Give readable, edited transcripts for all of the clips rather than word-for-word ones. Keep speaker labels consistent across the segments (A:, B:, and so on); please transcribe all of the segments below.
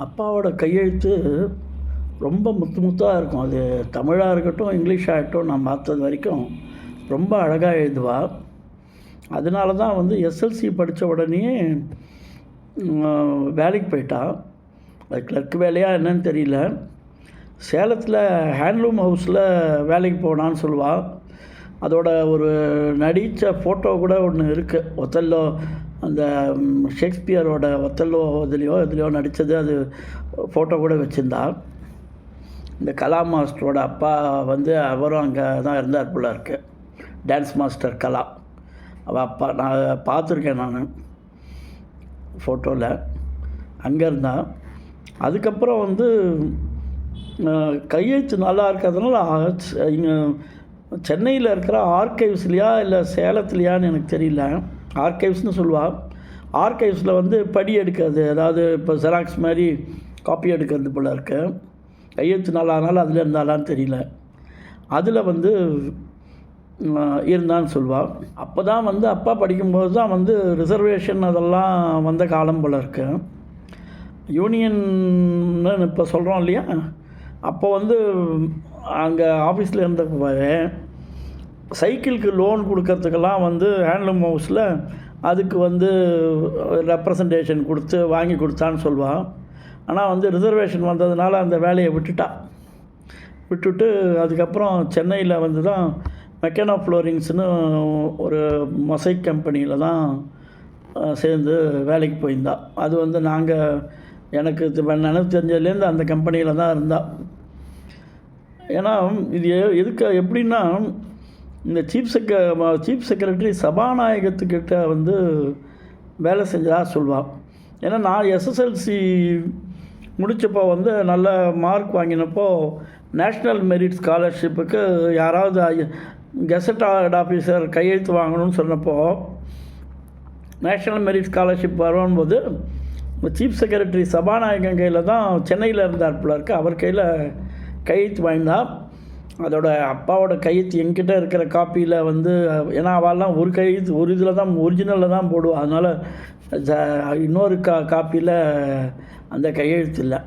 A: அப்பாவோட கையெழுத்து ரொம்ப முத்து முத்தாக இருக்கும். அது தமிழாக இருக்கட்டும், இங்கிலீஷாக இருக்கட்டும், நான் பார்த்தது வரைக்கும் ரொம்ப அழகாக எழுதுவா. அதனால தான் வந்து எஸ்எல்சி படித்த உடனேயே வேலைக்கு போயிட்டா. அது கிளர்க் வேலையா என்னன்னு தெரியல. சேலத்தில் ஹேண்ட்லூம் ஹவுஸில் வேலைக்கு போனான்னு சொல்லுவாள். அதோட ஒரு நடித்த ஃபோட்டோ கூட ஒன்று இருக்குது. ஒத்தல்லோ, அந்த ஷேக்ஸ்பியரோட ஒத்தல்லோ இதுலேயோ நடித்தது, அது ஃபோட்டோ கூட வச்சுருந்தா. இந்த கலா மாஸ்டரோட அப்பா வந்து அவரும் அங்கே தான் இருந்தார் போல இருக்கு. டான்ஸ் மாஸ்டர் கலா, அவள் அப்பா. நான் பார்த்துருக்கேன் நான் ஃபோட்டோவில். அங்கே இருந்தால் அதுக்கப்புறம் வந்து கையெழுத்து நல்லா இருக்கிறதுனால இங்கே சென்னையில் இருக்கிற ஆர்கைவ்ஸ்லையா இல்லை சேலத்துலையான்னு எனக்கு தெரியல. ஆர்கைவ்ஸ்னு சொல்லுவாள். ஆர்கைவ்ஸில் வந்து படி எடுக்கிறது, அதாவது இப்போ ஜெராக்ஸ் மாதிரி காப்பி எடுக்கிறது போல் இருக்கு. கையெழுத்து நல்லானாலும் அதில் இருந்தாலான்னு தெரியல. அதில் வந்து இருந்தான்னு சொல்லுவாள். அப்போ தான் வந்து அப்பா படிக்கும்போது தான் வந்து ரிசர்வேஷன் அதெல்லாம் வந்த காலம் போல் இருக்கு. யூனியன்னு இப்போ சொல்கிறோம் இல்லையா, அப்போ வந்து அங்கே ஆஃபீஸில் இருந்தப்போ சைக்கிளுக்கு லோன் கொடுக்கறதுக்கெல்லாம் வந்து ஹேண்ட்லூம் ஹவுஸில் அதுக்கு வந்து ரெப்ரசன்டேஷன் கொடுத்து வாங்கி கொடுத்தான்னு சொல்லுவாள். ஆனால் வந்து ரிசர்வேஷன் வந்ததுனால அந்த வேலையை விட்டுட்டு அதுக்கப்புறம் சென்னையில் வந்து தான் மெக்கானோ ஃப்ளோரிங்ஸ்னு ஒரு மொசைக் கம்பெனியில் தான் சேர்ந்து வேலைக்கு போயிருந்தா. அது வந்து எனக்கு நினைவு தெரிஞ்சதுலேருந்து அந்த கம்பெனியில் தான் இருந்தா. ஏன்னா இது எப்படின்னா, இந்த சீஃப் செக்ரட்டரி சபாநாயகத்துக்கிட்ட வந்து வேலை செஞ்சதா சொல்லுவாள். ஏன்னா நான் எஸ்எஸ்எல்சி முடித்தப்போ வந்து நல்ல மார்க் வாங்கினப்போ நேஷ்னல் மெரிட் ஸ்காலர்ஷிப்புக்கு யாராவது கெசட் ஆஃபீஸர் கையெழுத்து வாங்கணும்னு சொன்னப்போ, நேஷ்னல் மெரிட் ஸ்காலர்ஷிப் வரும்போது சீஃப் செக்ரட்டரி சபாநாயகன் கையில் தான் சென்னையில் இருந்தார் போல இருக்கு. அவர் கையில் கையெழுத்து வாங்கினா. அதோட அப்பாவோட கையெழுத்து என்கிட்ட இருக்கிற காப்பியில் வந்து, ஏன்னா அவெல்லாம் ஒரு கையெழுத்து ஒரு இதில் தான் ஒரிஜினலில் தான் போடுவாள். அதனால் இன்னொரு காப்பியில் அந்த கையெழுத்து இல்லை.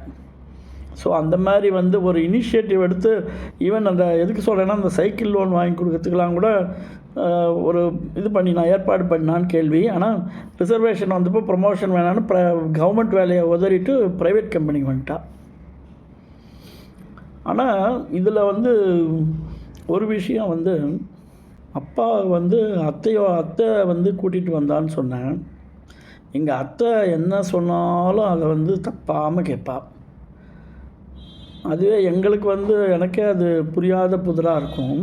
A: ஸோ அந்த மாதிரி வந்து ஒரு இனிஷியேட்டிவ் எடுத்து, ஈவன் அந்த எதுக்கு சொல்கிறேன்னா, அந்த சைக்கிள் லோன் வாங்கி கொடுக்கறதுக்கெலாம் கூட ஒரு நான் ஏற்பாடு பண்ணான்னு கேள்வி. ஆனால் ரிசர்வேஷன் வந்தப்போ ப்ரொமோஷன் வேணான்னு கவர்மெண்ட் வேலையை உதறிட்டு ப்ரைவேட் கம்பெனிக்கு வந்துட்டா. ஆனால் இதில் வந்து ஒரு விஷயம் வந்து, அப்பா வந்து அத்தை வந்து கூட்டிகிட்டு வந்தான்னு சொன்னேன். எங்கள் அத்தை என்ன சொன்னாலும் அதை வந்து தப்பாமல் கேட்பா. அதுவே எங்களுக்கு வந்து எனக்கே அது புரியாத புதிராக இருக்கும்.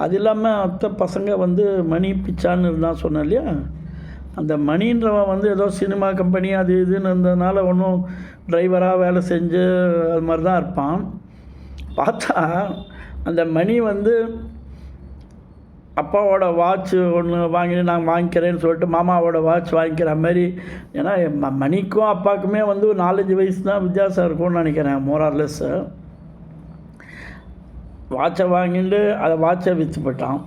A: அது இல்லாமல் அத்தை பசங்க வந்து மணி பிச்சான்னு இருந்தால் சொன்னேன் இல்லையா, அந்த மணின்றவன் வந்து ஏதோ சினிமா கம்பெனி அது இதுன்னு இருந்ததுனால ஒன்றும் டிரைவராக வேலை செஞ்சு அது மாதிரி தான் இருப்பான். பார்த்தா அந்த மணி வந்து அப்பாவோட வாட்ச் ஒன்று நான் வாங்கிக்கிறேன்னு சொல்லிட்டு மாமாவோட வாட்ச் வாங்கிக்கிற மாதிரி. ஏன்னா மணிக்கும் அப்பாவுக்குமே வந்து ஒரு 4-5 வயசு தான் வித்தியாசம் இருக்கும்னு நினைக்கிறேன், மோரார்லெஸ். வாட்சை வாங்கிட்டு அதை வாட்சை விற்று போயிட்டான்.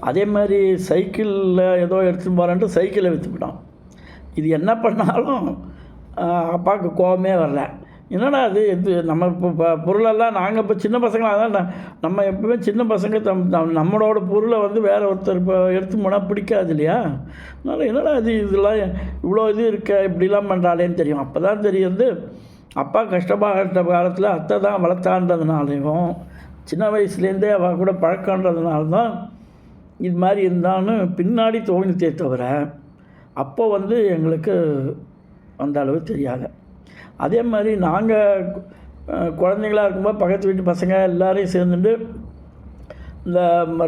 A: அதே மாதிரி சைக்கிளில் ஏதோ எடுத்துன்னு போகிறான்ட்டு சைக்கிளை விற்று போயிட்டான். இது என்ன பண்ணாலும் அப்பாவுக்கு கோபமே வரல. என்னடா இது நம்ம இப்போ பொருளெல்லாம் நாங்கள் இப்போ சின்ன பசங்களாக தான், நம்ம எப்பவுமே சின்ன பசங்க நம்மளோட பொருளை வந்து வேறு ஒருத்தர் இப்போ எடுத்து போனால் பிடிக்காது இல்லையா. அதனால் என்னடா இதெல்லாம் இவ்வளோ இது இருக்க, இப்படிலாம் பண்ணுறாளேன்னு தெரியும். அப்போ தான் தெரியுது அப்பா கஷ்டப்பட்ட காலத்தில் அத்தை தான் வளர்த்தான்றதுனாலையும் சின்ன வயசுலேருந்தே அவள் கூட பழக்கன்றதுனால தான் இது மாதிரி இருந்தான்னு பின்னாடி தோணித்தே தவிர அப்போ வந்து எங்களுக்கு அந்த அளவு தெரியாது. அதே மாதிரி நாங்கள் குழந்தைங்களாக இருக்கும்போது பக்கத்து வீட்டு பசங்க எல்லோரையும் சேர்ந்துட்டு இந்த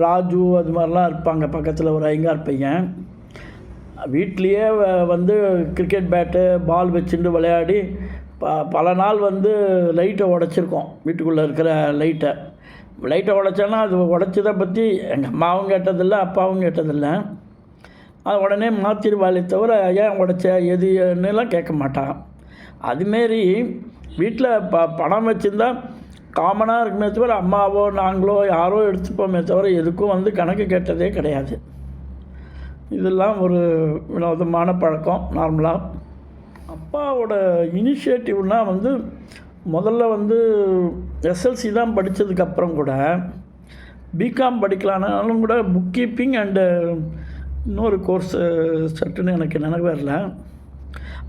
A: ராஜு அது மாதிரிலாம் இருப்பாங்க. பக்கத்தில் ஒரு ஐங்கார் பையன் வீட்லேயே வந்து கிரிக்கெட் பேட்டு பால் வச்சுட்டு விளையாடி பல நாள் வந்து லைட்டை உடச்சிருக்கோம். வீட்டுக்குள்ளே இருக்கிற லைட்டை உடைச்சோன்னா அது உடச்சதை பற்றி எங்கள் அம்மாவும் கேட்டதில்லை, அப்பாவும் கேட்டதில்லை. அது உடனே மாற்றிடுவாளே தவிர ஏன் உடைச்ச எதுன்னெலாம் கேட்க மாட்டான். அதுமாரி வீட்டில் பணம் வச்சுருந்தா காமனாக இருக்குமே தவிர அம்மாவோ நாங்களோ யாரோ எடுத்துப்போமே தவிர எதுக்கும் வந்து கணக்கு கேட்டதே கிடையாது. இதெல்லாம் ஒரு வினோதமான பழக்கம் நார்மலாக. அப்பாவோட இனிஷியேட்டிவ்னால் வந்து முதல்ல வந்து எஸ்எல்சி தான் படித்ததுக்கப்புறம் கூட பிகாம் படிக்கலான்னாலும் கூட புக் கீப்பிங் அண்டு இன்னொரு கோர்ஸு சட்டுன்னு எனக்கு நினைவு வரல,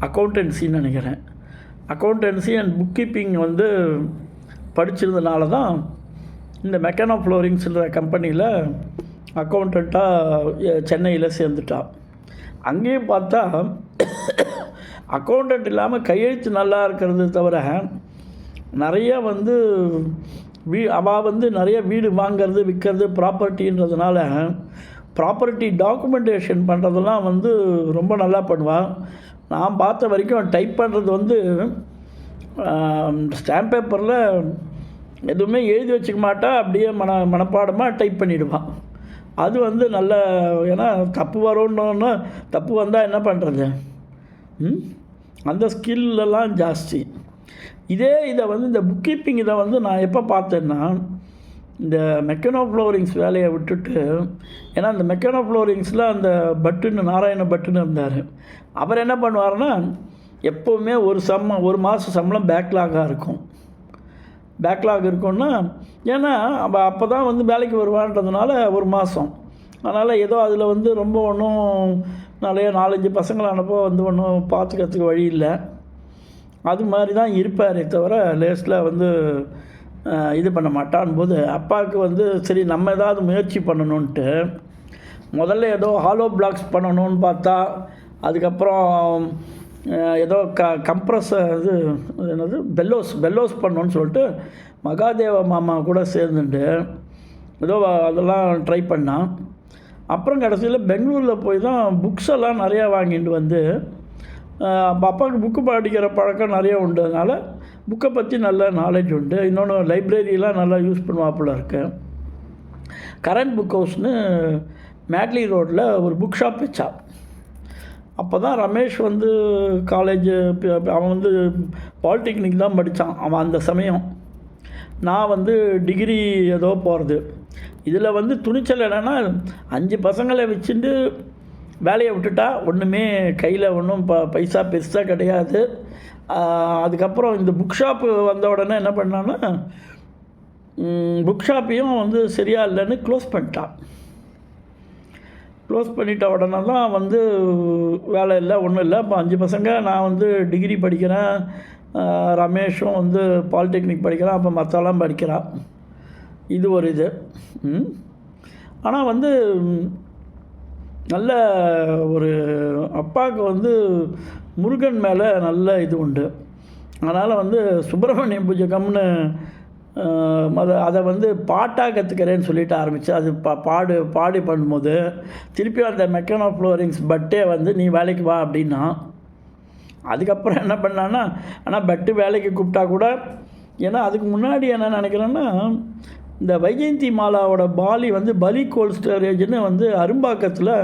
A: அக்கௌண்டன்சின்னு நினைக்கிறேன். அக்கௌண்டன்சி அண்ட் புக் கீப்பிங் வந்து படிச்சிருந்தனால தான் இந்த மெக்கானோ ஃப்ளோரிங்ஸ்ன்ற கம்பெனியில் அக்கௌண்டண்ட்டாக சென்னையில் சேர்ந்துட்டான். அங்கேயும் பார்த்தா அக்கௌண்டண்ட் இல்லாமல் கையெழுத்து நல்லா இருக்கிறது தவிர நிறைய வந்து அவள் வந்து நிறைய வீடு வாங்கிறது விற்கிறது ப்ராப்பர்ட்டின்றதுனால ப்ராப்பர்ட்டி டாக்குமெண்டேஷன் பண்ணுறதெல்லாம் வந்து ரொம்ப நல்லா பண்ணுவாள். நான் பார்த்த வரைக்கும் டைப் பண்ணுறது வந்து ஸ்டாம்ப் பேப்பரில் எதுவுமே எழுதி வச்சுக்க மாட்டா, அப்படியே மனப்பாடமாக டைப் பண்ணிவிடுவான். அது வந்து நல்ல, ஏன்னா தப்பு வரும்னு தப்பு வந்தால் என்ன பண்ணுறது, அந்த ஸ்கில்லெல்லாம் ஜாஸ்தி. இதை வந்து இந்த புக் கீப்பிங் இதை வந்து நான் எப்போ பார்த்தேன்னா இந்த மெக்கானோ ஃப்ளோரிங்ஸ் வேலையை விட்டுட்டு, ஏன்னா இந்த மெக்கானோ ஃப்ளோரிங்ஸில் அந்த பட்டுன்னு நாராயண பட்டுன்னு இருந்தார். அவர் என்ன பண்ணுவார்னா எப்போவுமே ஒரு மாதம் சம்பளம் பேக்லாகாக இருக்கும். பேக்லாக் இருக்குன்னா ஏன்னா அப்போ தான் வந்து வேலைக்கு வருவான்றதுனால ஒரு மாதம், அதனால் ஏதோ அதில் வந்து ரொம்ப ஒன்றும் நிறைய 4-5 பசங்களை அனுப்ப வந்து ஒன்றும் பார்த்துக்கிறதுக்கு வழி இல்லை. அது மாதிரி தான் இருப்பாரே தவிர லேஸில் வந்து இது பண்ண மாட்டான் போது அப்பாவுக்கு வந்து சரி நம்ம ஏதாவது முயற்சி பண்ணணுன்ட்டு முதல்ல ஏதோ ஹாலோ பிளாக்ஸ் பண்ணணும்னு பார்த்தா, அதுக்கப்புறம் ஏதோ கம்ப்ரஸர் இது என்னது பெல்லோஸ் பண்ணணுன்னு சொல்லிட்டு மகாதேவ மாமா கூட சேர்ந்துட்டு ஏதோ அதெல்லாம் ட்ரை பண்ணான். அப்புறம் கடைசியில் பெங்களூரில் போய் தான் புக்ஸ் எல்லாம் நிறையா வாங்கிட்டு வந்து, அப்பாவுக்கு புக்கு படிக்கிற பழக்கம் நிறைய உண்டு, அதனால் புக்கை பற்றி நல்ல நாலேஜ் உண்டு. இன்னொன்று லைப்ரரியெலாம் நல்லா யூஸ் பண்ணுவாப்புல இருக்கு. கரண்ட் புக் ஹவுஸ்னு மேட்லி ரோட்டில் ஒரு புக் ஷாப் வச்சா. அப்போ தான் ரமேஷ் வந்து காலேஜு, அவன் வந்து பாலிடெக்னிக் தான் படித்தான் அவன் அந்த சமயம். நான் வந்து டிகிரி ஏதோ போகிறது. இதில் வந்து துணிச்சல் என்னென்னா 5 பசங்களை வச்சுட்டு வேலையை விட்டுட்டா ஒன்றுமே கையில் ஒன்றும் பைசா பெருசாக கிடையாது. அதுக்கப்புறம் இந்த புக் ஷாப்பு வந்த உடனே என்ன பண்ணான்னா புக் ஷாப்பையும் வந்து சரியாக இல்லைன்னு க்ளோஸ் பண்ணிட்டான். க்ளோஸ் பண்ணிட்ட உடனே தான் வந்து வேலை இல்லை ஒன்றும் இல்லை. இப்போ 5 பசங்க, நான் வந்து டிகிரி படிக்கிறேன், ரமேஷும் வந்து பாலிடெக்னிக் படிக்கிறான், அப்போ மற்றெல்லாம் படிக்கிறான். இது ஒரு இது. ஆனால் வந்து நல்ல ஒரு அப்பாவுக்கு வந்து முருகன் மேலே நல்ல இது உண்டு. அதனால் வந்து சுப்பிரமணிய பூஜகம்னு அதை வந்து பாட்டாக கற்றுக்கிறேன்னு சொல்லிட்டு ஆரம்பித்து அது பாடி பண்ணும்போது திருப்பி அந்த மெக்கானோ ஃப்ளோரிங்ஸ் பட்டே வந்து நீ வேலைக்கு வா அப்படின்னா, அதுக்கப்புறம் என்ன பண்ணான்னா, ஆனால் பட்டு வேலைக்கு கூப்பிட்டா கூட, ஏன்னா அதுக்கு முன்னாடி என்ன நினைக்கிறேன்னா இந்த வைஜெயந்தி மாலாவோட பாலி வந்து பலி கோல்ட் ஸ்டோரேஜ்னு வந்து அரும்பாக்கத்தில்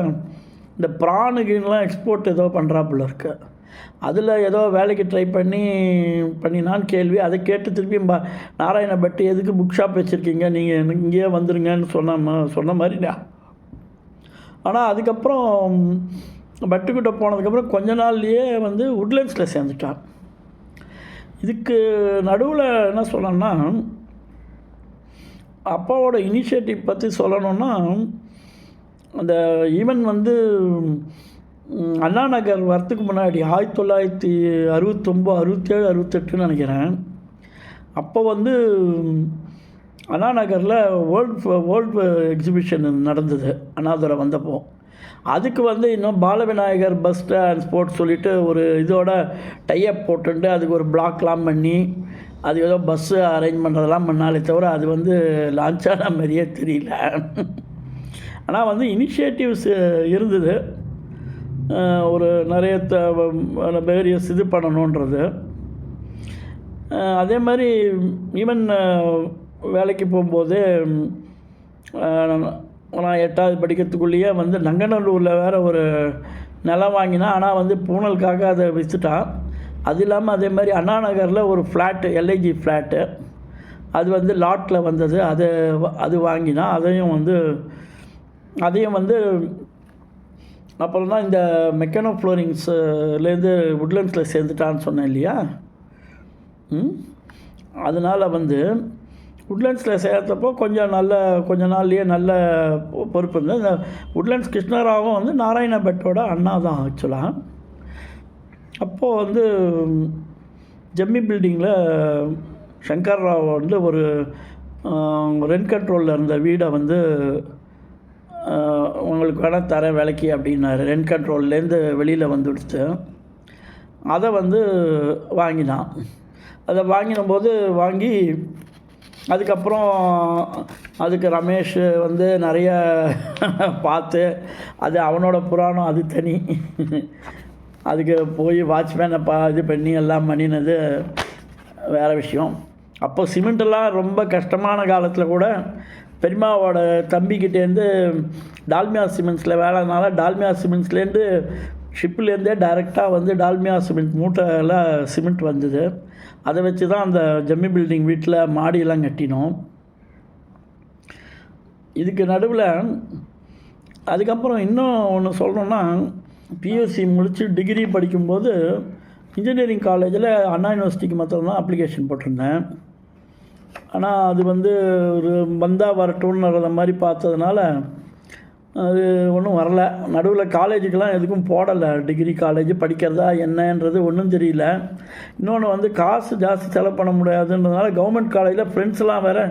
A: இந்த பிராணுக்குலாம் எக்ஸ்போர்ட் ஏதோ பண்ணுறாப்புல இருக்கு. அதில் ஏதோ வேலைக்கு ட்ரை பண்ணினான்னு கேள்வி. அதை கேட்டு திருப்பி நாராயண பட்டு எதுக்கு புக் ஷாப் வச்சுருக்கீங்க, நீங்கள் இங்கேயே வந்துருங்கன்னு சொன்ன மாதிரி. ஆனால் அதுக்கப்புறம் பட்டுக்கிட்ட போனதுக்கப்புறம் கொஞ்ச நாள்லேயே வந்து உட்லண்ட்ஸில் சேர்ந்துட்டான். இதுக்கு நடுவில் என்ன சொல்லணும்னா, அப்பாவோட இனிஷியேட்டிவ் பற்றி சொல்லணுன்னா, அந்த ஈவன் வந்து அண்ணா நகர் வரத்துக்கு முன்னாடி 1969, 67, 68 நினைக்கிறேன். அப்போ வந்து அண்ணா நகரில் வேர்ல்டு எக்ஸிபிஷன் நடந்தது அண்ணாதுரை வந்தப்போ. அதுக்கு வந்து இன்னும் பாலவிநாயகர் பஸ் அண்ட் ஸ்போர்ட்ஸ் சொல்லிவிட்டு ஒரு இதோட டைஅப் போட்டுட்டு அதுக்கு ஒரு பிளாக்லாம் பண்ணி அது ஏதோ பஸ்ஸு அரேஞ்ச் பண்ணுறதெல்லாம் பண்ணாலே தவிர அது வந்து லான்ச் ஆன மாதிரியே தெரியல. ஆனால் வந்து இனிஷியேட்டிவ்ஸ் இருந்தது, ஒரு நிறைய வேரியஸ் இது பண்ணணுன்றது. அதே மாதிரி ஈவன் வேலைக்கு போகும்போது நான் 8வது படிக்கிறதுக்குள்ளேயே வந்து நங்கநல்லூரில் வேறு ஒரு நிலம் வாங்கினா, ஆனால் வந்து பூனலுக்காக அதை விற்றுட்டான். அது இல்லாமல் அதே மாதிரி அண்ணா நகரில் ஒரு ஃப்ளாட்டு, எல்ஐஜி ஃப்ளாட்டு, அது வந்து லாட்டில் வந்தது. அது வாங்கினா அதையும் வந்து அப்புறம் தான் இந்த மெக்கானோ ஃப்ளோரிங்ஸ்லேருந்து உட்லண்ட்ஸில் சேர்ந்துட்டான்னு சொன்னேன் இல்லையா. அதனால் வந்து உட்லண்ட்ஸில் சேர்த்தப்போ கொஞ்ச நாள்லேயே நல்ல பொறுப்பு இருந்தது. இந்த உட்லண்ட்ஸ் கிருஷ்ணராவும் வந்து நாராயண பட்டோட அண்ணா தான் ஆக்சுவலாக. அப்போது வந்து ஜெம்மி பில்டிங்கில் சங்கர் ராவ் வந்து ஒரு ரெண்ட் கண்ட்ரோலில் இருந்த வீடை வந்து உங்களுக்கு வேணால் தரேன் விலைக்கு அப்படின்னாரு. ரெண்ட் கண்ட்ரோல்லேருந்து வெளியில் வந்துடுச்சு. அதை வந்து வாங்கினான். அதை வாங்கினபோது அதுக்கப்புறம் அதுக்கு ரமேஷ் வந்து நிறைய பார்த்து, அது அவனோட புராணம், அது தனி. அதுக்கு போய் வாட்ச்மேனை இது பண்ணி எல்லாம் பண்ணினது வேறு விஷயம். அப்போ சிமெண்ட்டெல்லாம் ரொம்ப கஷ்டமான காலத்தில் கூட பெரியம்மாவோட தம்பிக்கிட்டேருந்து டால்மியா சிமெண்ட்ஸில் வேலைனால டால்மியா சிமெண்ட்ஸ்லேருந்து ஷிப்புலேருந்தே டைரெக்டாக வந்து டால்மியா சிமெண்ட் மூட்டையில் சிமெண்ட் வந்தது. அதை வச்சு தான் அந்த ஜெம்மி பில்டிங் வீட்டில் மாடியெல்லாம் கட்டினோம். இதுக்கு நடுவில் அதுக்கப்புறம் இன்னும் ஒன்று சொல்லணுன்னா, பிஎஸ்சி முடித்து டிகிரி படிக்கும்போது இன்ஜினியரிங் காலேஜில் அண்ணா யூனிவர்சிட்டிக்கு மாத்திரம்தான் அப்ளிகேஷன் போட்டிருந்தேன். ஆனால் அது வந்து ஒரு வந்தால் வரட்டும்ன்ற மாதிரி பார்த்ததுனால அது ஒன்றும் வரல. நடுவில் காலேஜுக்கெலாம் எதுக்கும் போடலை. டிகிரி காலேஜ் படிக்கிறதா என்னன்றது ஒன்றும் தெரியல. இன்னொன்று வந்து காசு ஜாஸ்தி செலவு பண்ண முடியாதுன்றதுனால கவர்மெண்ட் காலேஜில் ஃப்ரெண்ட்ஸ்லாம் வேறு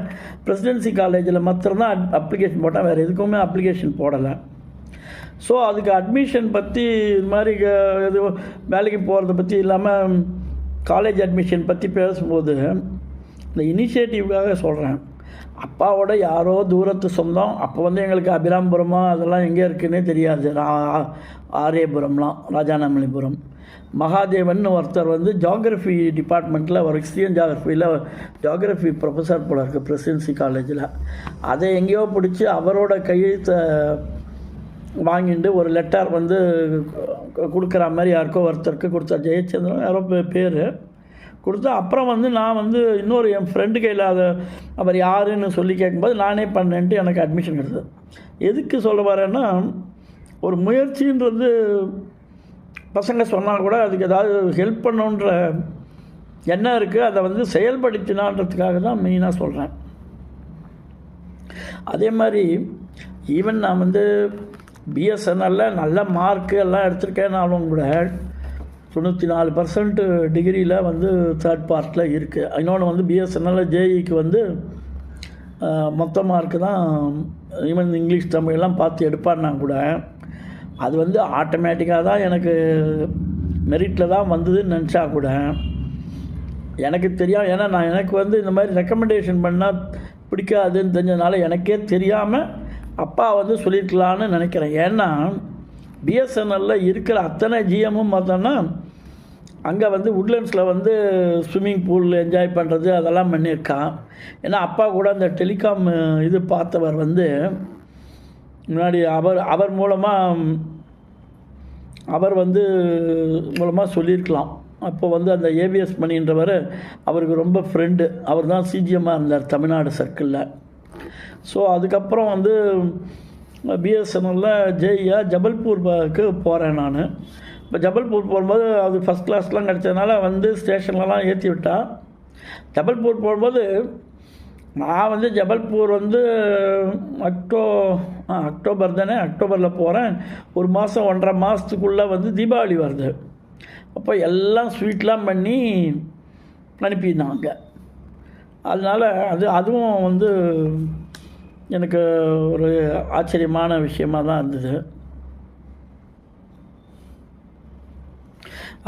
A: பிரசிடென்சி காலேஜில் மாத்திரம்தான் அப்ளிகேஷன் போட்டேன். வேறு எதுக்குமே அப்ளிகேஷன் போடலை. ஸோ அதுக்கு அட்மிஷன் பற்றி இது மாதிரி இது வேலைக்கு போகிறத பற்றி இல்லாமல் காலேஜ் அட்மிஷன் பற்றி பேசும்போது இந்த இனிஷியேட்டிவ்காக சொல்கிறேன். அப்பாவோட யாரோ தூரத்து சொந்தம். அப்போ வந்து எங்களுக்கு அபிராம்புரமா அதெல்லாம் எங்கே இருக்குன்னே தெரியாது. ஆரியபுரம்லாம் ராஜாநாமலிபுரம். மகாதேவன் ஒருத்தர் வந்து ஜியாகிரஃபி டிபார்ட்மெண்ட்டில் ஒரு கிறிஸ்டியன் ஜியாகிரஃபி ப்ரொஃபஸர் போல இருக்குது பிரசிடென்சி காலேஜில். அதை எங்கேயோ பிடிச்சி அவரோட கையெழுத்தை வாங்கிட்டு ஒரு லெட்டர் வந்து கொடுக்குற மாதிரி யாருக்கோ ஒருத்தருக்கு கொடுத்தா, ஜெயச்சந்திரன் யாரோ பேர் கொடுத்தா. அப்புறம் வந்து நான் வந்து இன்னொரு என் ஃப்ரெண்டு கையில் அவர் யாருன்னு சொல்லி கேட்கும்போது நானே பண்ணேன்ட்டு எனக்கு அட்மிஷன் கிடைச்சது. எதுக்கு சொல்ல வரேன்னா, ஒரு முயற்சின்றது பசங்க சொன்னால் கூட அதுக்கு ஏதாவது ஹெல்ப் பண்ணணுன்ற எண்ணம் இருக்குது. அதை வந்து செயல்படுத்தினான்றதுக்காக தான் மெயினாக சொல்கிறேன். அதே மாதிரி ஈவன் நான் வந்து பிஎஸ்என்எல்லில் நல்ல மார்க்கு எல்லாம் எடுத்திருக்கேன்னாலும் கூட 94% டிகிரியில் வந்து தேர்ட் பார்ட்டில் இருக்குது. இன்னொன்று வந்து பிஎஸ்என்எல்லில் ஜேஇக்கு வந்து மொத்த மார்க்கு தான். ஈவன் இங்கிலீஷ் தமிழெல்லாம் பார்த்து எடுப்பான்னா கூட அது வந்து ஆட்டோமேட்டிக்காக தான் எனக்கு மெரிட்டில் தான் வந்ததுன்னு நினச்சா கூட எனக்கு தெரியும். ஏன்னா எனக்கு வந்து இந்த மாதிரி ரெக்கமெண்டேஷன் பண்ணால் பிடிக்காதுன்னு தெரிஞ்சதுனால எனக்கே தெரியாமல் அப்பா வந்து சொல்லியிருக்கலான்னு நினைக்கிறேன். ஏன்னா பிஎஸ்என்எல்லில் இருக்கிற அத்தனை ஜிஎம்மும் பார்த்தோன்னா அங்கே வந்து உட்லண்ட்ஸில் வந்து ஸ்விம்மிங் பூல் என்ஜாய் பண்ணுறது அதெல்லாம் பண்ணியிருக்கான். ஏன்னா அப்பா கூட அந்த டெலிகாம் இது பார்த்தவர் வந்து முன்னாடி அவர் மூலமாக சொல்லியிருக்கலாம். அப்போ வந்து அந்த ஏவிஎஸ் மணின்றவர் அவருக்கு ரொம்ப ஃப்ரெண்டு. அவர் தான் சிஜிஎம்மாக இருந்தார் தமிழ்நாடு சர்க்கிளில். ஸோ அதுக்கப்புறம் வந்து பிஎஸ்என்எல்லில் ஜேஇயாக ஜபல்பூருக்கு போகிறேன் நான். இப்போ ஜபல்பூர் போகும்போது அது ஃபஸ்ட் கிளாஸ்லாம் கிடச்சதுனால வந்து ஸ்டேஷன்லலாம் ஏற்றி விட்டா. ஜபல்பூர் போகும்போது நான் வந்து ஜபல்பூர் வந்து அக்டோபர் தானே, அக்டோபரில் போகிறேன். ஒரு மாதம் 1.5 மாதத்துக்குள்ளே வந்து தீபாவளி வருது. அப்போ எல்லாம் ஸ்வீட்லாம் பண்ணி அனுப்பியிருந்தாங்க. அதனால் அதுவும் வந்து எனக்கு ஒரு ஆச்சரியமான விஷயமாக தான் இருந்தது.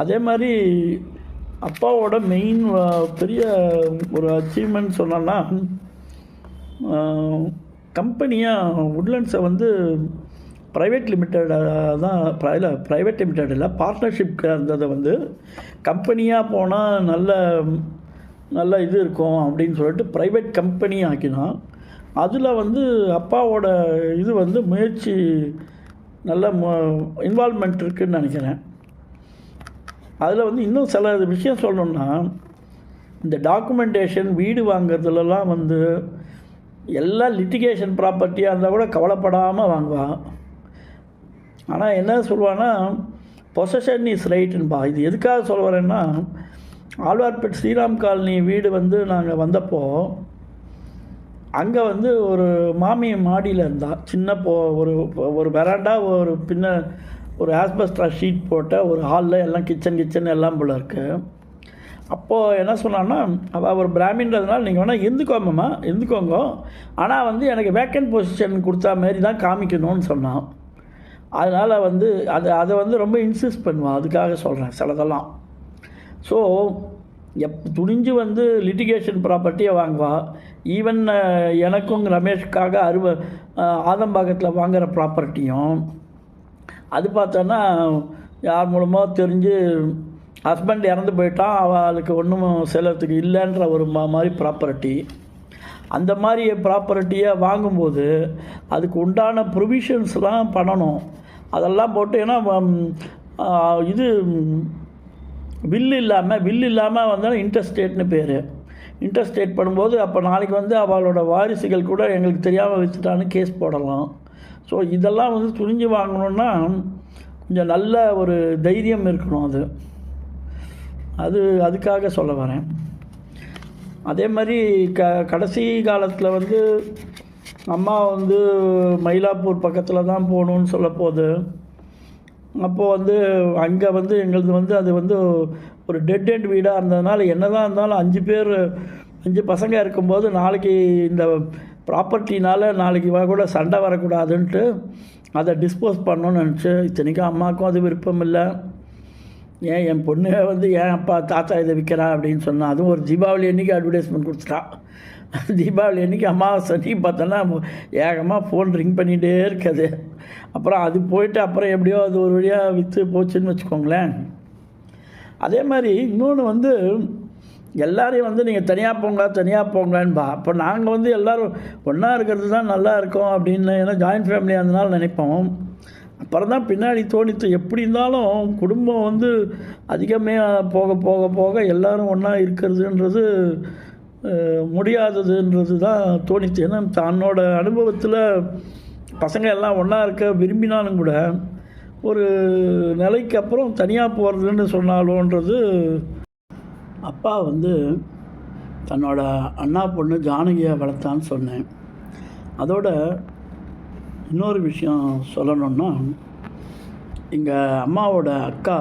A: அதே மாதிரி அப்பாவோட மெயின் பெரிய ஒரு அச்சீவ்மெண்ட் சொன்னோன்னா, கம்பெனியாக உட்லண்ட்ஸை வந்து ப்ரைவேட் லிமிட்டடாக தான் ப்ரைவேட் லிமிட்டட் இல்லை பார்ட்னர்ஷிப்க்கு இருந்ததை வந்து கம்பெனியாக போனால் நல்ல இது இருக்கும் அப்படின்னு சொல்லிட்டு ப்ரைவேட் கம்பெனி ஆக்கினான். அதில் வந்து அப்பாவோட இது வந்து முயற்சி நல்ல இன்வால்மெண்ட் இருக்குதுன்னு நினைக்கிறேன். அதில் வந்து இன்னும் சில விஷயம் சொல்லணுன்னா, இந்த டாக்குமெண்டேஷன் வீடு வாங்கிறதுலலாம் வந்து எல்லா லிட்டிகேஷன் ப்ராப்பர்ட்டியாக இருந்தால் கூட கவலைப்படாமல் வாங்குவான். ஆனால் என்ன சொல்லுவான்னா பொசஷன் இஸ் ரைட்டுன்பா. இது எதுக்காக சொல்ல வரேன்னா, ஆழ்வார்பேட் ஸ்ரீராம் காலனி வீடு வந்து நாங்கள் வந்தப்போ அங்கே வந்து ஒரு மாமி மாடியில் இருந்தா. சின்ன ஒரு ஒரு வெராண்டா, ஒரு ஒரு ஆஸ்பெஸ்டா ஷீட் போட்ட ஒரு ஹாலில் எல்லாம் கிச்சன் எல்லாம் போல இருக்குது. அப்போது என்ன சொன்னான்னா, அவள் ஒரு பிராமின்றதுனால நீங்கள் வேணால் இருந்துக்கோங்க, ஆனால் வந்து எனக்கு வேக்கன்ட் பொசிஷன் கொடுத்தா மாரி தான் காமிக்கணும்னு சொன்னான். அதனால் வந்து அதை வந்து ரொம்ப இன்சிஸ்ட் பண்ணுவான். அதுக்காக சொல்கிறேன் சிலதெல்லாம். ஸோ துணிஞ்சு வந்து லிட்டிகேஷன் ப்ராப்பர்ட்டியை வாங்குவா. ஈவன் எனக்கும் ரமேஷ்காக ஆதம்பாக்கத்தில் வாங்குகிற ப்ராப்பர்ட்டியும் அது பார்த்தோன்னா யார் மூலமாக தெரிஞ்சு ஹஸ்பண்ட் இறந்து போயிட்டான், அவளுக்கு ஒன்றும் செலவுக்கு இல்லைன்ற ஒரு மாதிரி ப்ராப்பர்ட்டி. அந்த மாதிரி ப்ராப்பர்ட்டியை வாங்கும்போது அதுக்கு உண்டான ப்ரொவிஷன்ஸ்லாம் பண்ணணும். அதெல்லாம் போட்டு, ஏன்னா இது வில் இல்லாமல் வந்தாலும் இன்டர்ஸ்டேட்னு பேர். இன்டர்ஸ்டேட் பண்ணும்போது அப்போ நாளைக்கு வந்து அவளோட வாரிசுகள் கூட எங்களுக்கு தெரியாமல் வச்சுட்டான்னு கேஸ் போடலாம். ஸோ இதெல்லாம் வந்து துணிஞ்சு வாங்கணுன்னா கொஞ்சம் நல்ல ஒரு தைரியம் இருக்கணும். அதுக்காக சொல்ல வரேன். அதே மாதிரி கடைசி காலத்தில் வந்து அம்மா வந்து மயிலாப்பூர் பக்கத்தில் தான் போகணுன்னு சொல்ல போது, அப்போது வந்து அங்கே வந்து எங்களது வந்து அது வந்து ஒரு டெட் எண்ட் வீடாக இருந்ததுனால என்ன தான் இருந்தாலும் 5 பசங்க இருக்கும்போது நாளைக்கு இந்த ப்ராப்பர்ட்டினால் நாளைக்கு கூட சண்டை வரக்கூடாதுன்ட்டு அதை டிஸ்போஸ் பண்ணணும்னு நினச்சி. இத்தனைக்கும் அம்மாவுக்கும் அது விருப்பம் இல்லை. என் பொண்ணு வந்து ஏன் அப்பா தாத்தா இதை விற்கிறா அப்படின்னு சொன்னால், அதுவும் ஒரு தீபாவளி அன்றைக்கி அட்வர்டைஸ்மெண்ட் கொடுத்துட்டா. தீபாவளி அன்றைக்கி அமாவாசை அன்றைக்கி பார்த்தோன்னா ஏகமாக ஃபோன் ரிங் பண்ணிகிட்டே இருக்காது. அப்புறம் அது போயிட்டு அப்புறம் எப்படியோ அது ஒரு வழியாக விற்று போச்சுன்னு வச்சுக்கோங்களேன். அதே மாதிரி இன்னொன்று வந்து எல்லோரையும் வந்து நீங்கள் தனியாக போங்கன்பா. அப்போ நாங்கள் வந்து எல்லோரும் ஒன்றா இருக்கிறது தான் நல்லா இருக்கும் அப்படின்னு, ஏன்னா ஜாயின்ட் ஃபேமிலியாக இருந்தனால நினைப்போம். அப்புறம் தான் பின்னாடி தோணித்து, எப்படி இருந்தாலும் குடும்பம் வந்து அதிகமாக போக எல்லோரும் ஒன்றா இருக்கிறதுன்றது முடியாததுன்றது தான் தோணித்து. ஏன்னா தன்னோட அனுபவத்தில் பசங்க எல்லாம் ஒன்றா இருக்க விரும்பினாலும் கூட ஒரு நிலைக்கு அப்புறம் தனியாக போகிறதுன்னு சொன்னாலோன்றது. அப்பா வந்து தன்னோட அண்ணா பொண்ணு ஜானகியை வளர்த்தான்னு சொன்னேன். அதோட இன்னொரு விஷயம் சொல்லணுன்னா, எங்கள் அம்மாவோட அக்கா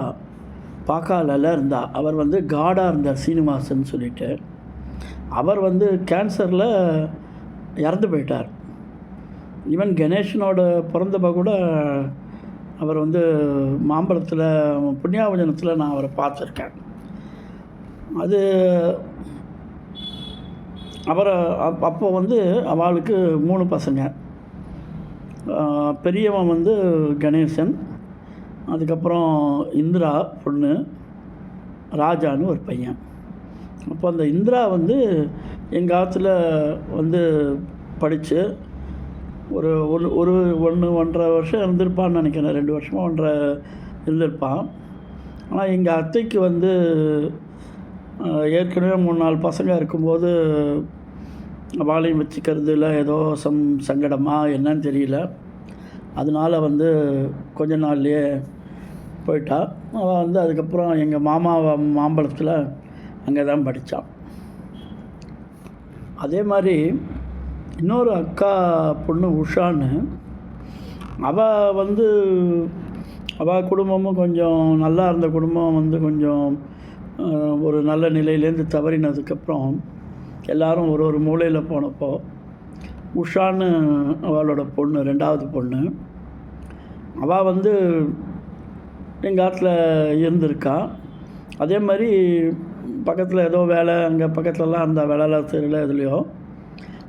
A: பாக்காலில் இருந்தா. அவர் வந்து காடாக இருந்தார், சீனிவாசன் சொல்லிட்டு. அவர் வந்து கேன்சரில் இறந்து போயிட்டார். ஈவன் கணேஷனோட பிறந்தப்ப கூட அவர் வந்து மாம்பழத்தில் புண்ணியாவஜனத்தில் நான் அவரை பார்த்துருக்கேன். அது அவரை அப்போ வந்து அவளுக்கு 3 பசங்க. பெரியவன் வந்து கணேசன், அதுக்கப்புறம் இந்திரா பொண்ணு, ராஜான்னு ஒரு பையன். அப்போ அந்த இந்திரா வந்து எங்கள் ஆற்றுல வந்து படித்து ஒரு 1.5 வருஷம் இருந்திருப்பான்னு நினைக்கிறேன். 2 வருஷமாக 1.5 இருந்திருப்பான். ஆனால் எங்கள் அத்தைக்கு வந்து ஏற்கனவே 3-4 பசங்க இருக்கும்போது வாழையும் வச்சுக்கிறது இல்லை, ஏதோ சங்கடமாக என்னன்னு தெரியல. அதனால் வந்து கொஞ்ச நாள்லேயே போயிட்டா. அவள் வந்து அதுக்கப்புறம் எங்கள் மாமா மாம்பழத்தில் அங்கே தான் படித்தான். அதே மாதிரி இன்னொரு அக்கா பொண்ணு உஷான்னு, அவள் குடும்பமும் கொஞ்சம் நல்லா இருந்த குடும்பம் வந்து கொஞ்சம் ஒரு நல்ல நிலையிலேருந்து தவறினதுக்கப்புறம் எல்லோரும் ஒரு மூலையில் போனப்போ உஷான்னு அவளோட பொண்ணு, 2வது பொண்ணு, அவள் வந்து எங்கள் ஆற்றுல இருந்திருக்கா. அதே மாதிரி பக்கத்தில் ஏதோ வேலை, அங்கே பக்கத்துலலாம் அந்த வேலை தெரியல எதுலையோ.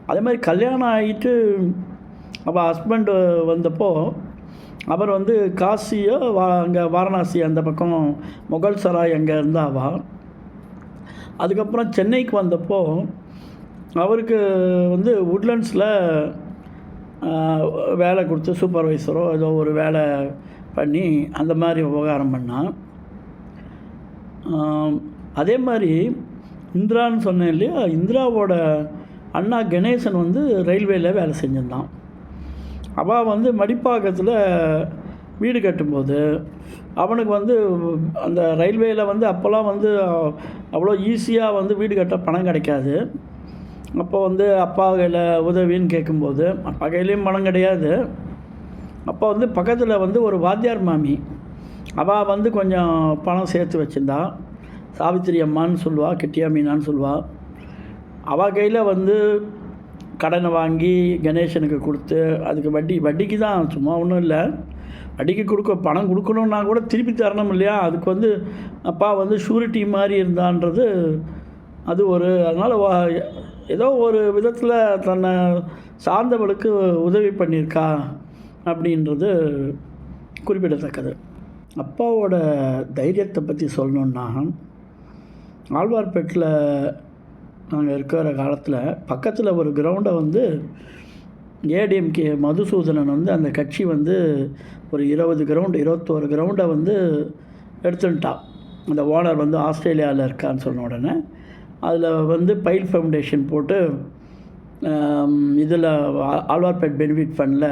A: அதே மாதிரி கல்யாணம் ஆகிட்டு அவள் ஹஸ்பண்டு வந்தப்போ அவர் வந்து காசியோ அங்கே வாரணாசி அந்த பக்கம் முகல் சராய் அங்கே இருந்தாவா. அதுக்கப்புறம் சென்னைக்கு வந்தப்போ அவருக்கு வந்து உட்லண்ட்ஸில் வேலை கொடுத்து சூப்பர்வைசரோ ஏதோ ஒரு வேலை பண்ணி அந்த மாதிரி உபகாரம் பண்ணான். அதே மாதிரி இந்திரான்னு சொன்னேன் இல்லையா, இந்திராவோட அண்ணா கணேசன் வந்து ரயில்வேயில் வேலை செஞ்சுருந்தான். அவள் வந்து மடிப்பாக்கத்தில் வீடு கட்டும்போது அவனுக்கு வந்து அந்த ரயில்வேயில் வந்து அப்போல்லாம் வந்து அவ்வளோ ஈஸியாக வந்து வீடு கட்ட பணம் கிடைக்காது. அப்போ வந்து அப்பா கையில் உதவின்னு கேட்கும்போது அப்பா கையிலையும் பணம் கிடையாது. அப்போ வந்து பக்கத்தில் வந்து ஒரு வாத்தியார் மாமி, அவள் வந்து கொஞ்சம் பணம் சேர்த்து வச்சுருந்தா. சாவித்திரி அம்மான்னு சொல்லுவாள், கெட்டியா மீனான்னு சொல்லுவாள். அவள் கையில் வந்து கடனை வாங்கி கணேசனுக்கு கொடுத்து, அதுக்கு வட்டிக்கு தான், சும்மா ஒன்றும் இல்லை, வட்டிக்கு பணம் கொடுக்கணுன்னா கூட திருப்பி தரணும் இல்லையா? அதுக்கு வந்து அப்பா வந்து ஷூரிட்டி மாதிரி இருந்தான்றது அது ஒரு, அதனால் ஏதோ ஒரு விதத்தில் தன்னை சார்ந்தவளுக்கு உதவி பண்ணியிருக்கா அப்படின்றது குறிப்பிடத்தக்கது. அப்பாவோட தைரியத்தை பற்றி சொல்லணுன்னா, ஆழ்வார்பேட்டில் நாங்கள் இருக்கிற காலத்தில் பக்கத்தில் ஒரு கிரவுண்டை வந்து ஏடிஎம்கே மதுசூதனன் வந்து அந்த கட்சி வந்து ஒரு 21 கிரவுண்டை வந்து எடுத்துட்டான். அந்த ஓனர் வந்து ஆஸ்திரேலியாவில் இருக்கான்னு சொன்ன உடனே அதில் வந்து பைல் ஃபவுண்டேஷன் போட்டு இதில் ஆழ்வார்பேட் பெனிஃபிட் ஃபண்டில்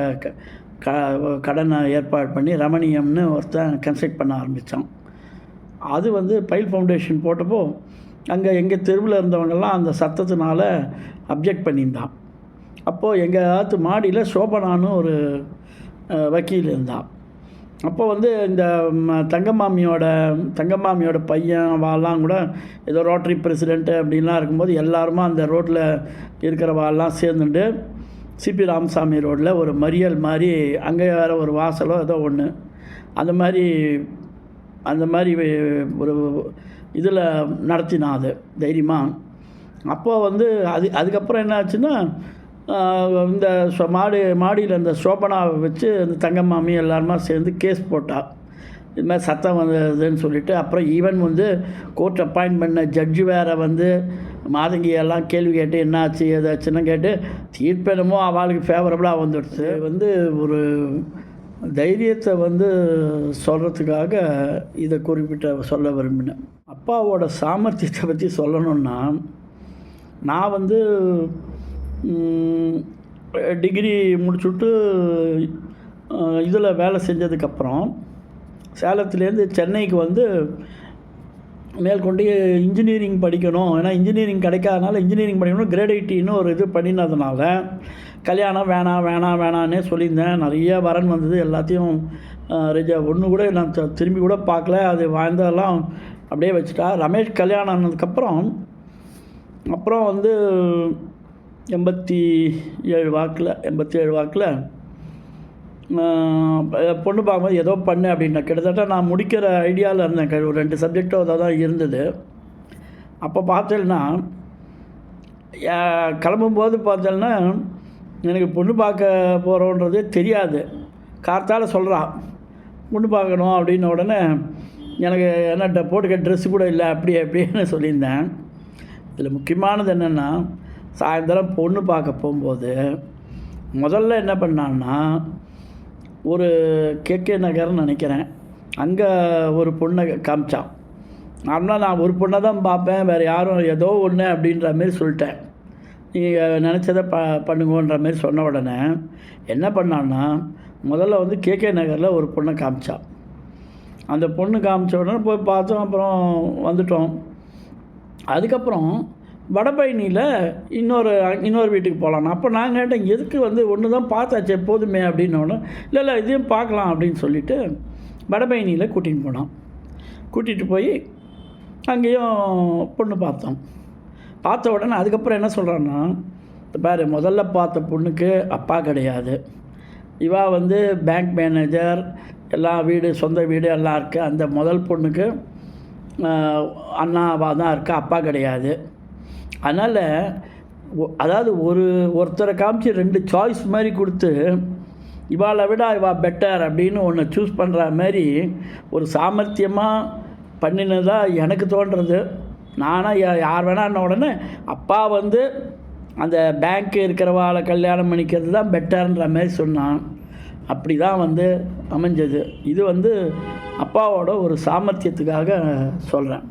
A: கடனை ஏற்பாடு பண்ணி ரமணியம்னு ஒருத்தன் கன்ஸ்ட்ரக்ட் பண்ண ஆரம்பித்தான். அது வந்து பைல் ஃபவுண்டேஷன் போட்டப்போ அங்கே எங்கள் தெருவில் இருந்தவங்கெல்லாம் அந்த சத்தத்தினால அப்ஜெக்ட் பண்ணியிருந்தான். அப்போது எங்கள் மாடியில் சோபனான்னு ஒரு வக்கீல் இருந்தான். அப்போ வந்து இந்த தங்கம்மாமியோட பையன் வாலாம் கூட ஏதோ ரோட்டரி பிரசிடெண்ட்டு அப்படின்லாம் இருக்கும்போது எல்லாருமா அந்த ரோட்டில் இருக்கிற வாலாம் சேர்ந்துட்டு சிபி ராமசாமி ரோட்டில் ஒரு மறியல் மாதிரி, அங்கே வேறு ஒரு வாசலோ ஏதோ ஒன்று, அந்த மாதிரி ஒரு இதில் நடத்தினான் அது தைரியமாக. அப்போது வந்து அதுக்கப்புறம் என்ன ஆச்சுன்னா, இந்த மாடியில் இந்த சோபனாவை வச்சு இந்த தங்கம்மாமி எல்லாருமா சேர்ந்து கேஸ் போட்டாள். இது மாதிரி சத்தம் வந்ததுன்னு சொல்லிவிட்டு. அப்புறம் ஈவன் வந்து கோர்ட் அப்பாயின்ட் பண்ண ஜட்ஜு வேறு வந்து மாதங்கியெல்லாம் கேள்வி கேட்டு என்னாச்சு ஏதாச்சுன்னு கேட்டு தீர்ப்பெனமோ அவளுக்கு ஃபேவரபுளாக வந்துடுச்சு. வந்து ஒரு தைரியத்தை வந்து சொல்கிறதுக்காக இதை சொல்ல விரும்பினேன். அப்பாவோட சாமர்த்தியத்தை பற்றி சொல்லணுன்னா, நான் வந்து டிகிரி முடிச்சுட்டு இதில் வேலை செஞ்சதுக்கப்புறம் சேலத்துலேருந்து சென்னைக்கு வந்து மேற்கொண்டு இன்ஜினியரிங் படிக்கணும். ஏன்னா இன்ஜினியரிங் கிடைக்காதனால இன்ஜினியரிங் படிக்கணும், கிரேட் 80ன்னு ஒரு இது பண்ணினதுனால கல்யாணம் வேணான்னே சொல்லியிருந்தேன். நிறைய வரன் வந்தது, எல்லாத்தையும் ஒன்று கூட நான் திரும்பி கூட பார்க்கல. அது வாழ்ந்ததெல்லாம் அப்படியே வச்சுட்டா. ரமேஷ் கல்யாணம் ஆனதுக்கப்புறம் வந்து 87 வாக்கில் பொண்ணு பார்க்கும்போது ஏதோ பண்ணு அப்படின்னா, கிட்டத்தட்ட நான் முடிக்கிற ஐடியாவில் இருந்தேன். ஒரு 2 சப்ஜெக்டோ அதை தான் இருந்தது. அப்போ பார்த்தேன்னா கிளம்பும்போது பார்த்தேன்னா எனக்கு பொண்ணு பார்க்க போகிறோன்றதே தெரியாது. கார்த்தால் சொல்கிறான் பொண்ணு பார்க்கணும் அப்படின்ன உடனே எனக்கு என்ன போட்டுக்க ட்ரெஸ்ஸு கூட இல்லை அப்படின்னு சொல்லியிருந்தேன். இதில் முக்கியமானது என்னென்னா, சாயந்தரம் பொண்ணு பார்க்க போகும்போது முதல்ல என்ன பண்ணான்னா, ஒரு கேகே நகர்னு நினைக்கிறேன், அங்கே ஒரு பொண்ணை காமிச்சான். நார்மலாக நான் ஒரு பொண்ணை தான் பார்ப்பேன், வேறு யாரும் ஏதோ ஒன்று அப்படின்ற மாரி சொல்லிட்டேன். நீங்கள் நினச்சதை பண்ணுங்கன்ற மாரி சொன்ன உடனே என்ன பண்ணான்னா, முதல்ல வந்து கேகே நகரில் ஒரு பொண்ணை காமிச்சான். அந்த பொண்ணு காமிச்ச உடனே போய் பார்த்தோம். அப்புறம் வந்துட்டோம். அதுக்கப்புறம் வடபழனியில் இன்னொரு வீட்டுக்கு போகலான்னு. அப்போ நான் கேட்டேன், எதுக்கு வந்து ஒன்று தான் பார்த்தாச்சே போதுமே அப்படின்னோடனே, இல்லை இதையும் பார்க்கலாம் அப்படின்னு சொல்லிவிட்டு வடபழனியில் கூட்டிகிட்டு போய் அங்கேயும் பொண்ணு பார்த்தோம். பார்த்த உடனே அதுக்கப்புறம் என்ன சொல்கிறான்னா, பாரு, முதல்ல பார்த்த பொண்ணுக்கு அப்பா கிடையாது, இவா வந்து பேங்க் மேனேஜர், எல்லாம் சொந்த வீடு எல்லாம் இருக்குது. அந்த முதல் பொண்ணுக்கு அண்ணாவாக தான் இருக்குது, அப்பா கிடையாது. அதனால் அதாவது ஒருத்தரை காமிச்சு 2 சாய்ஸ் மாதிரி கொடுத்து இவாளை விட பெட்டர் அப்படின்னு ஒன்று சூஸ் பண்ணுற மாதிரி ஒரு சாமர்த்தியமாக பண்ணினதாக எனக்கு தோன்றுறது. நானாக யார் வேணான்ன உடனே அப்பா வந்து அந்த பேங்க்கு இருக்கிறவாளை கல்யாணம் பண்ணிக்கிறது தான் பெட்டர்ன்ற மாதிரி சொன்னான். அப்படி தான் வந்து அமைஞ்சது. இது வந்து அப்பாவோட ஒரு சாமர்த்தியத்துக்காக சொல்கிறேன்.